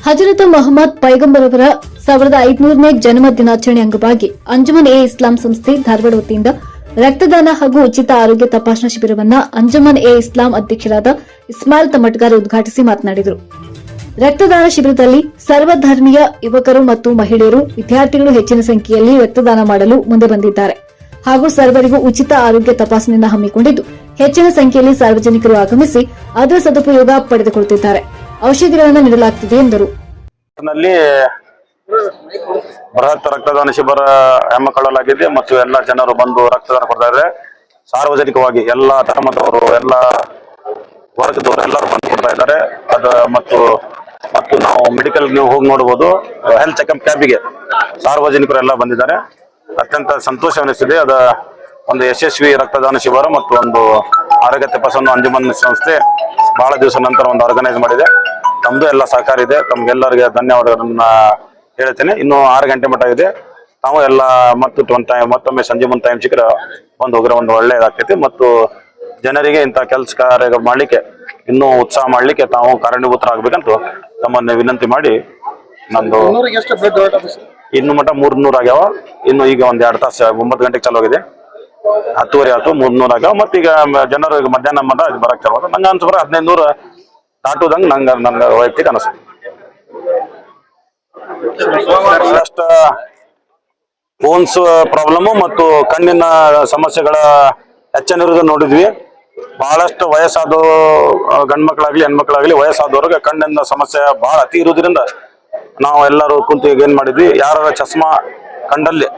ಹಜರತ್ ಮೊಹಮ್ಮದ್ ಪೈಗಂಬರ್ ಅವರ 1500ನೇ ಜನ್ಮ ದಿನಾಚರಣೆ ಅಂಗವಾಗಿ ಅಂಜುಮನ್ ಎ ಇಸ್ಲಾಂ ಸಂಸ್ಥೆ ಧಾರವಾಡ ವತಿಯಿಂದ ರಕ್ತದಾನ ಹಾಗೂ ಉಚಿತ ಆರೋಗ್ಯ ತಪಾಸಣಾ ಶಿಬಿರವನ್ನು ಅಂಜುಮನ್ ಎ ಇಸ್ಲಾಂ ಅಧ್ಯಕ್ಷರಾದ ಇಸ್ಮಾಯಿಲ್ ತಮಟ್ಗಾರ್ ಉದ್ಘಾಟಿಸಿ ಮಾತನಾಡಿದರು. ರಕ್ತದಾನ ಶಿಬಿರದಲ್ಲಿ ಸರ್ವಧರ್ಮೀಯ ಯುವಕರು ಮತ್ತು ಮಹಿಳೆಯರು, ವಿದ್ಯಾರ್ಥಿಗಳು ಹೆಚ್ಚಿನ ಸಂಖ್ಯೆಯಲ್ಲಿ ರಕ್ತದಾನ ಮಾಡಲು ಮುಂದೆ ಬಂದಿದ್ದಾರೆ ಹಾಗೂ ಸರ್ವರಿಗೂ ಉಚಿತ ಆರೋಗ್ಯ ತಪಾಸಣೆಯನ್ನು ಹಮ್ಮಿಕೊಂಡಿದ್ದು ಹೆಚ್ಚಿನ ಸಂಖ್ಯೆಯಲ್ಲಿ ಸಾರ್ವಜನಿಕರು ಆಗಮಿಸಿ ಅದರ ಸದುಪಯೋಗ ಪಡೆದುಕೊಳ್ಳುತ್ತಿದ್ದಾರೆ. ಔಷಧಿಗಳನ್ನು ನೀಡಲಾಗುತ್ತಿದೆ ಎಂದರು. ಬೃಹತ್ ರಕ್ತದಾನ ಶಿಬಿರ ಹಮ್ಮಿಕೊಳ್ಳಲಾಗಿದೆ ಮತ್ತು ಎಲ್ಲ ಜನರು ಬಂದು ರಕ್ತದಾನ ಕೊಡ್ತಾ ಇದ್ದಾರೆ. ಸಾರ್ವಜನಿಕವಾಗಿ ಎಲ್ಲ ಧರ್ಮದವರು, ಎಲ್ಲ ವರ್ಗದವರು ಎಲ್ಲರೂ ಬಂದು ಕೊಡ್ತಾ ಇದ್ದಾರೆ. ಮತ್ತು ನಾವು ಮೆಡಿಕಲ್ ನೀವು ಹೋಗಿ ನೋಡಬಹುದು, ಹೆಲ್ತ್ ಚೆಕಪ್ ಕ್ಯಾಂಪಿಗೆ ಸಾರ್ವಜನಿಕರು ಎಲ್ಲ ಬಂದಿದ್ದಾರೆ. ಅತ್ಯಂತ ಸಂತೋಷವೆನಿಸಿದೆ. ಒಂದು ಯಶಸ್ವಿ ರಕ್ತದಾನ ಶಿಬಿರ ಮತ್ತು ಒಂದು ಆರೋಗ್ಯ ತಪಾಸಣೆ ಅಂಜುಮನ್ ಸಂಸ್ಥೆ ಬಹಳ ದಿವಸ ನಂತರ ಒಂದು ಆರ್ಗನೈಸ್ ಮಾಡಿದೆ. ತಮ್ಮದು ಎಲ್ಲ ಸಹಕಾರ ಇದೆ. ತಮ್ಗೆಲ್ಲರಿಗೆ ಧನ್ಯವಾದಗಳನ್ನ ಹೇಳ್ತೇನೆ. ಇನ್ನು 6 ಗಂಟೆ ಮಟ್ಟ ಇದೆ. ನಾವು ಎಲ್ಲ ಮತ್ತೊಮ್ಮೆ ಸಂಜೆ ಮುಂದೆ ಟೈಮ್ ಸಿಕ್ಕರೆ ಹೋಗಿರೋ ಒಂದು ಒಳ್ಳೆಯದಾಗ್ತೈತಿ. ಮತ್ತು ಜನರಿಗೆ ಇಂಥ ಕೆಲಸ ಕಾರ್ಯ ಮಾಡ್ಲಿಕ್ಕೆ ಇನ್ನೂ ಉತ್ಸಾಹ ಮಾಡ್ಲಿಕ್ಕೆ ತಾವು ಕಾರಣೀಭೂತರಾಗಬೇಕಂತ ತಮ್ಮನ್ನು ವಿನಂತಿ ಮಾಡಿ ನಂದು ಇನ್ನು ಮಟ್ಟ 300 ಆಗ್ಯಾವ. ಇನ್ನು ಈಗ ಒಂದ್ 2 ತಾಸು 9 ಗಂಟೆಗೆ ಚಾಲು ಆಗಿದೆ. 10:30 ಆಯ್ತು, 300 ಆಗ್ಯಾವ. ಮತ್ತೀಗ ಜನರು ಈಗ ಮಧ್ಯಾಹ್ನ ಬರಕ್ ಚಾಲು ಆಗ ನಂಗೆ ಅನ್ಸ್ಬರ 1500 ದಾಟುದಂಗ ನಂಗೆ ವೈಯಕ್ತಿಕ ಅನಿಸ್ತದೆ. ಅಷ್ಟ ಬೋನ್ಸ್ ಪ್ರಾಬ್ಲಮ್ ಮತ್ತು ಕಣ್ಣಿನ ಸಮಸ್ಯೆಗಳ ಹೆಚ್ಚಿನಿರೋದನ್ನ ನೋಡಿದ್ವಿ. ಬಹಳಷ್ಟು ವಯಸ್ಸಾದ ಗಂಡ್ಮಕ್ಳಾಗ್ಲಿ ಹೆಣ್ಮಕ್ಳಾಗ್ಲಿ ವಯಸ್ಸಾದವ್ರಿಗೆ ಕಣ್ಣಿನ ಸಮಸ್ಯೆ ಬಹಳ ಅತಿ ಇರೋದ್ರಿಂದ ನಾವು ಎಲ್ಲರೂ ಕುಂತು ಈಗ ಏನ್ ಮಾಡಿದ್ವಿ, ಯಾರ ಚಸ್ಮಾ ಕಂಡಲ್ಲಿ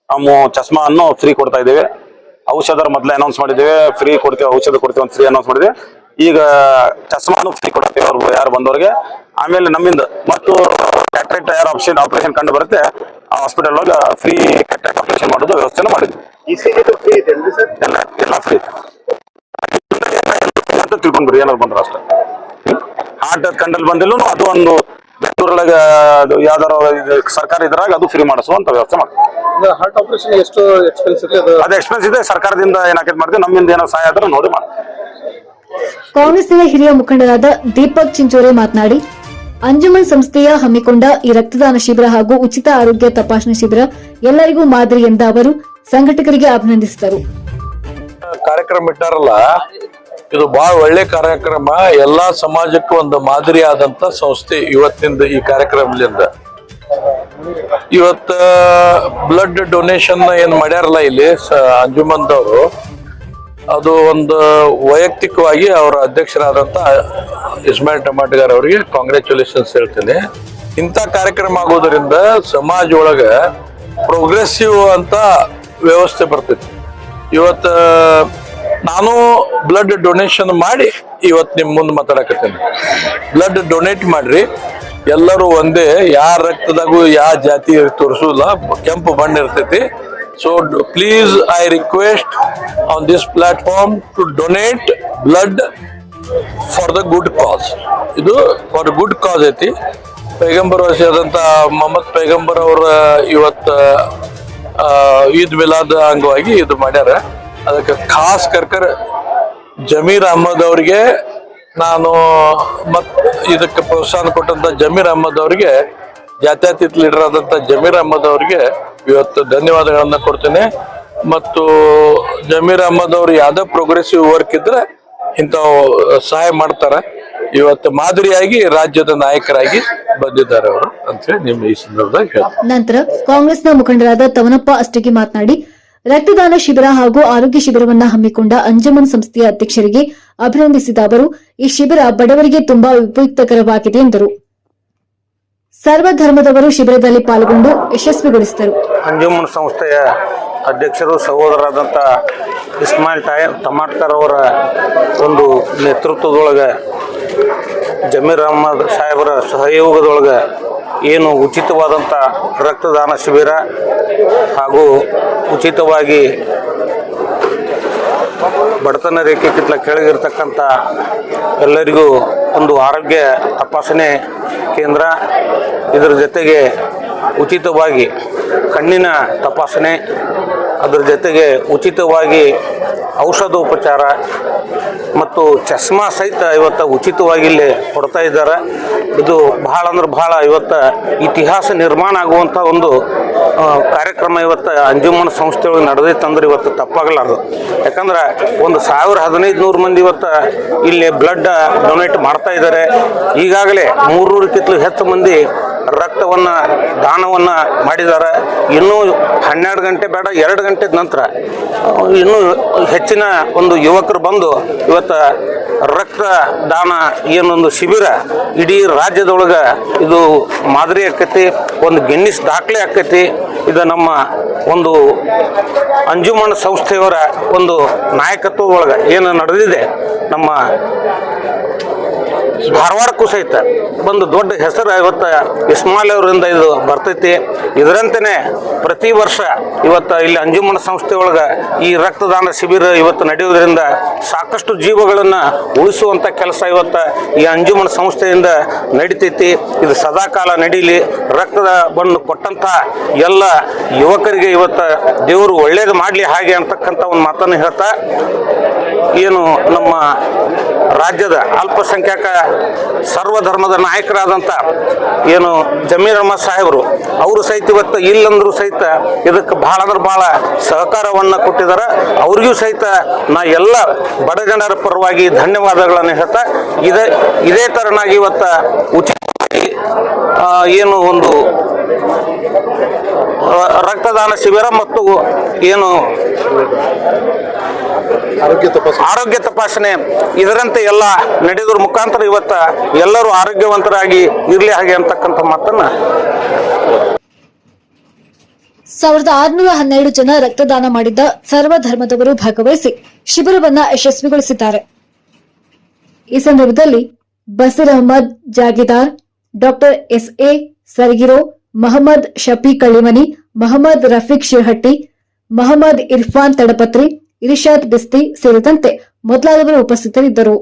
ನಾವು ಚಸ್ಮಾ ಅನ್ನು ಫ್ರೀ ಕೊಡ್ತಾ ಇದ್ದೇವೆ. ಔಷಧ ಮೊದಲೇ ಅನೌನ್ಸ್ ಮಾಡಿದ್ದೇವೆ, ಫ್ರೀ ಕೊಡ್ತೇವೆ, ಔಷಧ ಕೊಡ್ತೇವೆ ಅಂತ ಫ್ರೀ ಅನೌನ್ಸ್ ಮಾಡಿದ್ವಿ. ಈಗ ಚಸ್ಮಾನು ಫ್ರೀ ಕೊಡ್ತೇವೆ ಅವ್ರು ಯಾರು ಬಂದವ್ರಿಗೆ. ಆಮೇಲೆ ನಮ್ಮಿಂದ ಮತ್ತು ಕ್ಯಾಟ್ರಾಕ್ಟ್ ಯಾರು ಆಪರೇಷನ್ ಕಂಡು ಬರುತ್ತೆ ಆ ಹಾಸ್ಪಿಟಲ್ ಒಳಗೆ ಫ್ರೀ ಕ್ಯಾಟ್ರಾಕ್ಟ್ ಆಪರೇಷನ್ ಮಾಡೋದು ವ್ಯವಸ್ಥೆನ ಮಾಡಿದ್ವಿ. ಎಲ್ಲ ಫ್ರೀ ಅಂತ ತಿಳ್ಕೊಂಡ್ರಿ. ಏನಾದ್ರು ಬಂದ್ರು ಅಷ್ಟೇ. ಹಾರ್ಟ್ ಕಂಡಲ್ಲಿ ಬಂದಿಲ್ಲ ಅದು ಒಂದು ಬೆಂಗಳೂರೊಳಗೆ ಯಾವ್ದಾರು ಸರ್ಕಾರ ಇದ್ರಾಗ ಅದು ಫ್ರೀ ಮಾಡಿಸುವಂತ ವ್ಯವಸ್ಥೆ ಮಾಡ್ತೀವಿ. ಹಾರ್ಟ್ ಆಪರೇಷನ್ ಎಷ್ಟು ಎಕ್ಸ್ಪೆನ್ಸ್ ಇದೆ? ಅದು ಎಕ್ಸ್ಪೆನ್ಸ್ ಇದೆ. ಸರ್ಕಾರದಿಂದ ಏನಾಕೈತೆ ಮಾಡ್ತೀವಿ, ನಮ್ಮಿಂದ ಏನೋ ಸಹಾಯ ಆದ್ರೆ ನೋಡಿ ಮಾಡ್ತೀವಿ. ಕಾಂಗ್ರೆಸ್ನ ಹಿರಿಯ ಮುಖಂಡರಾದ ದೀಪಕ್ ಚಿಂಚೋರೆ ಮಾತನಾಡಿ, ಅಂಜುಮನ್ ಸಂಸ್ಥೆಯ ಹಮ್ಮಿಕೊಂಡ ಈ ರಕ್ತದಾನ ಶಿಬಿರ ಹಾಗೂ ಉಚಿತ ಆರೋಗ್ಯ ತಪಾಸಣಾ ಶಿಬಿರ ಎಲ್ಲರಿಗೂ ಮಾದರಿ ಎಂದ ಅವರು ಸಂಘಟಕರಿಗೆ ಅಭಿನಂದಿಸಿದರು. ಕಾರ್ಯಕ್ರಮ ಇಟ್ಟಾರಲ್ಲ, ಇದು ಬಹಳ ಒಳ್ಳೆ ಕಾರ್ಯಕ್ರಮ. ಎಲ್ಲಾ ಸಮಾಜಕ್ಕೂ ಒಂದು ಮಾದರಿ ಆದಂತ ಸಂಸ್ಥೆ ಇವತ್ತಿಂದ ಈ ಕಾರ್ಯಕ್ರಮದಿಂದ. ಇವತ್ತ ಬ್ಲಡ್ ಡೊನೇಷನ್ ಏನ್ ಮಾಡ್ಯಾರಲ್ಲ ಇಲ್ಲಿ ಅಂಜುಮನ್ದವರು, ಅದು ಒಂದು ವೈಯಕ್ತಿಕವಾಗಿ ಅವರ ಅಧ್ಯಕ್ಷರಾದಂತ ಇಸ್ಮಾಯಿಲ್ ತಮಟ್ಗಾರ್ ಅವರಿಗೆ ಕಾಂಗ್ರ್ಯಾಚುಲೇಷನ್ಸ್ ಹೇಳ್ತೇನೆ. ಇಂಥ ಕಾರ್ಯಕ್ರಮ ಆಗೋದ್ರಿಂದ ಸಮಾಜ ಒಳಗ ಪ್ರೋಗ್ರೆಸಿವ್ ಅಂತ ವ್ಯವಸ್ಥೆ ಬರ್ತೈತಿ. ಇವತ್ತು ನಾನು ಬ್ಲಡ್ ಡೊನೇಷನ್ ಮಾಡಿ ಇವತ್ತು ನಿಮ್ ಮುಂದೆ ಮಾತಾಡಕತ್ತೇನೆ. ಬ್ಲಡ್ ಡೊನೇಟ್ ಮಾಡ್ರಿ, ಎಲ್ಲರೂ ಒಂದೇ, ಯಾರ ರಕ್ತದಾಗೂ ಯಾವ ಜಾತಿ ತೋರಿಸೋದಿಲ್ಲ, ಕೆಂಪು ಬಣ್ಣ ಇರ್ತೈತಿ. So please I request on this platform to donate blood for the good cause. ಇದು for good cause ಐತಿ. ಪೈಗಂಬರ್ ವಸಿಯಾದಂತ ಮೊಹಮ್ಮದ್ ಪೈಗಂಬರ್ ಅವರ ಇವತ್ತು ಈದ್ ಮಿಲಾದ್ ಅಂಗವಾಗಿ ಇದು ಮಾಡ್ಯಾರ. ಅದಕ್ಕೆ ಖಾಸ್ ಕರ್ಕರ್ ಜಮೀರ್ ಅಹಮದ್ ಅವರಿಗೆ ನಾನು ಇದಕ್ಕೆ ಪ್ರೋತ್ಸಾಹ ಕೊಟ್ಟಂತ ಜಮೀರ್ ಅಹಮದ್ ಅವರಿಗೆ, ಜಾತ್ಯತೀತ ಲೀಡರ್ ಆದಂತ ಜಮೀರ್ ಅಹಮದ್ ಅವರಿಗೆ ಇವತ್ತು ಧನ್ಯವಾದಗಳನ್ನ ಕೊಡ್ತೇನೆ. ಮತ್ತು ಜಮೀರ್ ಅಹಮದ್ ಅವರು ಯಾವ್ದೇ ಪ್ರೋಗ್ರೆಸಿವ್ ವರ್ಕ್ ಇದ್ರೆ ಇಂಥ ಸಹಾಯ ಮಾಡ್ತಾರ. ಇವತ್ತು ಮಾದರಿಯಾಗಿ ರಾಜ್ಯದ ನಾಯಕರಾಗಿ ಬಂದಿದ್ದಾರೆ ಅವರು ಅಂತ ಹೇಳಿ ನಿಮ್ಮ ಈ ಸಂದರ್ಭದಾಗ ಹೇಳ್ತಾರೆ. ನಂತರ ಕಾಂಗ್ರೆಸ್ನ ಮುಖಂಡರಾದ ತವನಪ್ಪ ಅಷ್ಟಗಿ ಮಾತನಾಡಿ, ರಕ್ತದಾನ ಶಿಬಿರ ಹಾಗೂ ಆರೋಗ್ಯ ಶಿಬಿರವನ್ನು ಹಮ್ಮಿಕೊಂಡ ಅಂಜುಮನ್ ಸಂಸ್ಥೆಯ ಅಧ್ಯಕ್ಷರಿಗೆ ಅಭಿನಂದಿಸಿದ ಅವರು, ಈ ಶಿಬಿರ ಬಡವರಿಗೆ ತುಂಬಾ ಉಪಯುಕ್ತಕರವಾಗಿದೆ ಎಂದರು. ಸರ್ವಧರ್ಮದವರು ಶಿಬಿರದಲ್ಲಿ ಪಾಲ್ಗೊಂಡು ಯಶಸ್ವಿಗೊಳಿಸಿದರು. ಅಂಜುಮನ್ ಸಂಸ್ಥೆಯ ಅಧ್ಯಕ್ಷರು ಸಹೋದರರಾದಂಥ ಇಸ್ಮಾಯಿಲ್ ತಮಟ್ಗಾರ್ ಅವರ ಒಂದು ನೇತೃತ್ವದೊಳಗೆ, ಜಮೀರ್ ಅಹಮದ್ ಸಾಹೇಬರ ಸಹಯೋಗದೊಳಗೆ ಏನು ಉಚಿತವಾದಂಥ ರಕ್ತದಾನ ಶಿಬಿರ ಹಾಗೂ ಉಚಿತವಾಗಿ ಬಡತನ ರೇಖೆಗಿಂತ ಕೆಳಗಿರ್ತಕ್ಕಂಥ ಎಲ್ಲರಿಗೂ ಒಂದು ಆರೋಗ್ಯ ತಪಾಸಣೆ ಕೇಂದ್ರ, ಇದರ ಜೊತೆಗೆ ಉಚಿತವಾಗಿ ಕಣ್ಣಿನ ತಪಾಸಣೆ, ಅದರ ಜೊತೆಗೆ ಉಚಿತವಾಗಿ ಔಷಧೋಪಚಾರ ಮತ್ತು ಚಸ್ಮಾ ಸಹಿತ ಇವತ್ತು ಉಚಿತವಾಗಿ ಇಲ್ಲಿ ಕೊಡ್ತಾ ಇದ್ದಾರೆ. ಇದು ಬಹಳ ಅಂದ್ರೆ ಬಹಳ ಇವತ್ತು ಇತಿಹಾಸ ನಿರ್ಮಾಣ ಆಗುವಂಥ ಒಂದು ಕಾರ್ಯಕ್ರಮ ಇವತ್ತು ಅಂಜುಮನ್ ಸಂಸ್ಥೆಯೊಳಗೆ ನಡೆದೈತಂದ್ರೆ ಇವತ್ತು ತಪ್ಪಾಗಲಾರ್ದು. ಯಾಕಂದ್ರೆ 1000-1500 ಮಂದಿ ಇವತ್ತು ಇಲ್ಲಿ ಬ್ಲಡ್ ಡೊನೇಟ್ ಮಾಡ್ತಾ ಇದ್ದಾರೆ. ಈಗಾಗಲೇ 300ಕ್ಕಿಂತಲೂ ಹೆಚ್ಚು ಮಂದಿ ರಕ್ತವನ್ನು ದಾನವನ್ನು ಮಾಡಿದ್ದಾರೆ. ಇನ್ನೂ 12 ಗಂಟೆ ಬೇಡ 2 ಗಂಟೆ ನಂತರ ಇನ್ನೂ ಹೆಚ್ಚಿನ ಒಂದು ಯುವಕರು ಬಂದು ಇವತ್ತು ರಕ್ತದಾನ ಏನೊಂದು ಶಿಬಿರ ಇಡೀ ರಾಜ್ಯದೊಳಗೆ ಇದು ಮಾದರಿ ಆಕೈತಿ, ಒಂದು ಗಿನ್ನಿಸ್ ದಾಖಲೆ ಆಕೈತಿ. ಇದು ನಮ್ಮ ಒಂದು ಅಂಜುಮನ್ ಸಂಸ್ಥೆಯವರ ಒಂದು ನಾಯಕತ್ವದೊಳಗೆ ಏನು ನಡೆದಿದೆ, ನಮ್ಮ ಧಾರವಾಡಕ್ಕೂ ಸಹಿತ ಒಂದು ದೊಡ್ಡ ಹೆಸರು ಇವತ್ತು ಇಸ್ಮಾಯಿಲ್ ಅವರಿಂದ ಇದು ಬರ್ತೈತಿ. ಇದರಂತೆಯೇ ಪ್ರತಿ ವರ್ಷ ಇವತ್ತು ಇಲ್ಲಿ ಅಂಜುಮನ್ ಸಂಸ್ಥೆ ಒಳಗೆ ಈ ರಕ್ತದಾನ ಶಿಬಿರ ಇವತ್ತು ನಡೆಯುವುದರಿಂದ ಸಾಕಷ್ಟು ಜೀವಗಳನ್ನು ಉಳಿಸುವಂಥ ಕೆಲಸ ಇವತ್ತು ಈ ಅಂಜುಮನ್ ಸಂಸ್ಥೆಯಿಂದ ನಡೀತೈತಿ. ಇದು ಸದಾಕಾಲ ನಡೀಲಿ. ರಕ್ತದ ಬಂದು ಕೊಟ್ಟಂಥ ಎಲ್ಲ ಯುವಕರಿಗೆ ಇವತ್ತು ದೇವರು ಒಳ್ಳೇದು ಮಾಡಲಿ ಹಾಗೆ ಅಂತಕ್ಕಂಥ ಒಂದು ಮಾತನ್ನು ಹೇಳ್ತಾ, ಏನು ನಮ್ಮ ರಾಜ್ಯದ ಅಲ್ಪಸಂಖ್ಯಾಕ ಸರ್ವಧರ್ಮದ ನಾಯಕರಾದಂಥ ಏನು ಜಮೀರ್ ಅಹ್ಮದ್ ಸಾಹೇಬರು ಅವರು ಸಹಿತ ಇವತ್ತು ಇಲ್ಲಂದ್ರೂ ಸಹಿತ ಇದಕ್ಕೆ ಭಾಳ ಅಂದ್ರೆ ಭಾಳ ಸಹಕಾರವನ್ನು ಕೊಟ್ಟಿದ್ದಾರೆ. ಅವ್ರಿಗೂ ಸಹಿತ ನಾ ಎಲ್ಲ ಬಡ ಜನರ ಪರವಾಗಿ ಧನ್ಯವಾದಗಳನ್ನು ಹೇಳ್ತಾ, ಇದೇ ಥರನಾಗಿ ಇವತ್ತು ಉಚಿತವಾಗಿ ಏನು ಒಂದು ರಕ್ತದಾನ ಶಿಬಿರ ಮತ್ತು ಏನು ಆರೋಗ್ಯ ತಪಾಸಣೆ ಇದರಂತೆ ಎಲ್ಲ ನಡೆಯೋದ್ರ ಮುಖಾಂತರ ಇವತ್ತು ಎಲ್ಲರೂ ಆರೋಗ್ಯವಂತರಾಗಿ ಇರಲಿ ಹಾಗೆ ಅಂತಕ್ಕಂಥ ಮಾತನ್ನ 1612 ಜನ ರಕ್ತದಾನ ಮಾಡಿದ್ದ ಸರ್ವಧರ್ಮದವರು ಭಾಗವಹಿಸಿ ಶಿಬಿರವನ್ನ ಯಶಸ್ವಿಗೊಳಿಸಿದ್ದಾರೆ. ಈ ಸಂದರ್ಭದಲ್ಲಿ ಬಸೀರ್ ಅಹಮದ್ ಜಾಗೀದಾರ್, ಡಾಕ್ಟರ್ SA ಸರ್ಗಿರೋ, ಮಹಮ್ಮದ್ ಶಫೀಕ್ ಕಳ್ಳಿಮನಿ, ಮಹಮ್ಮದ್ ರಫೀಕ್ ಶಿರ್ಹಟ್ಟಿ, ಮಹಮ್ಮದ್ ಇರ್ಫಾನ್ ತಡಪತ್ರಿ, ಇರ್ಷಾದ್ ಬಿಸ್ತಿ ಸೇರಿದಂತೆ ಮೊದಲಾದವರು ಉಪಸ್ಥಿತರಿದ್ದರು.